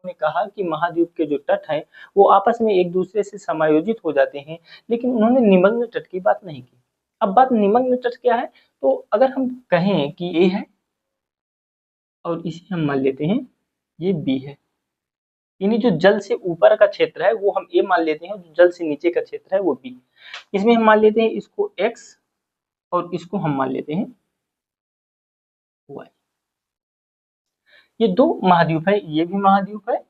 ने कहा कि महाद्वीप के जो तट हैं वो आपस में एक दूसरे से समायोजित हो जाते हैं, लेकिन उन्होंने निमग्न तट की बात नहीं की। अब बात निमग्न तट क्या है, तो अगर हम कहें कि ए है और इसे हम मान लेते हैं ये बी है, यानी जो जल से ऊपर का क्षेत्र है वो हम ए मान लेते हैं, जो जल से नीचे का क्षेत्र है वो बी। इसमें हम मान लेते हैं इसको एक्स और इसको हम मान लेते हैं वाई। ये दो महाद्वीप है, ये भी महाद्वीप है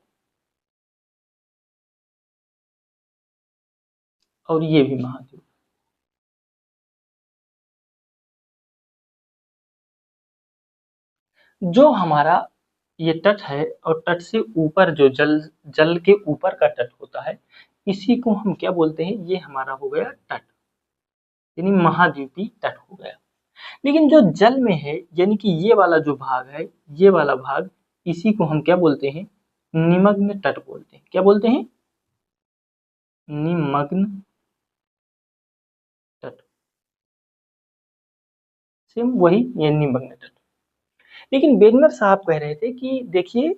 और ये भी महाद्वीप। जो हमारा ये तट है और तट से ऊपर जो जल जल के ऊपर का तट होता है, इसी को हम क्या बोलते हैं, ये हमारा हो गया तट, यानी महाद्वीपीय तट हो गया। लेकिन जो जल में है, यानी कि ये वाला जो भाग है, ये वाला भाग, इसी को हम क्या बोलते हैं, निमग्न तट बोलते हैं। क्या बोलते हैं, निमग्न तट। सेम वही, ये निमग्न तट। लेकिन वेगनर साहब कह रहे थे कि देखिए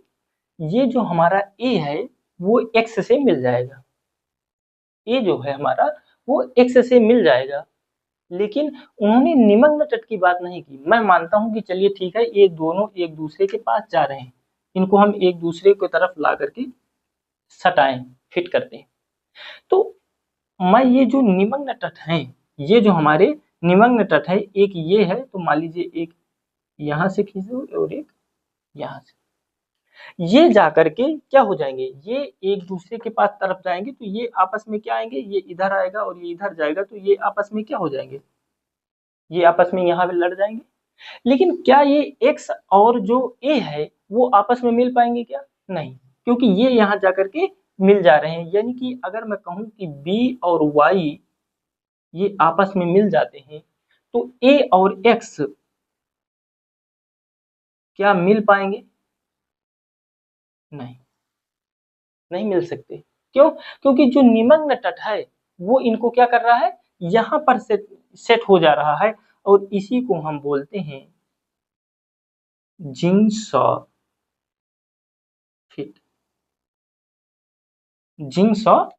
ये जो हमारा ए है वो एक्स से मिल जाएगा, ए जो है हमारा वो एक्स से मिल जाएगा, लेकिन उन्होंने निमग्न तट की बात नहीं की। मैं मानता हूं कि चलिए ठीक है, ये दोनों एक दूसरे के पास जा रहे हैं, इनको हम एक दूसरे की तरफ ला करके सटाएं, फिट करते हैं। तो मैं ये जो निमग्न तट है, ये जो हमारे निमग्न तट है, एक ये है, तो मान लीजिए एक यहां से खींचो और एक यहां से, ये जाकर के क्या हो जाएंगे, ये एक दूसरे के पास तरफ जाएंगे, तो ये आपस में क्या आएंगे, ये इधर आएगा और ये इधर जाएगा, तो ये आपस में क्या हो जाएंगे, ये आपस में यहाँ पे लड़ जाएंगे। लेकिन क्या ये एक्स और जो ए है वो आपस में मिल पाएंगे क्या, नहीं, क्योंकि ये यहाँ जाकर के मिल जा रहे हैं। यानी कि अगर मैं कहूँ कि बी और वाई ये आपस में मिल जाते हैं, तो ए और एक्स क्या मिल पाएंगे, नहीं, नहीं मिल सकते। क्यों, क्योंकि जो निमग्न तट है वो इनको क्या कर रहा है, यहाँ पर सेट हो जा रहा है, और इसी को हम बोलते हैं जिंगसॉ फिट, जिंगसॉ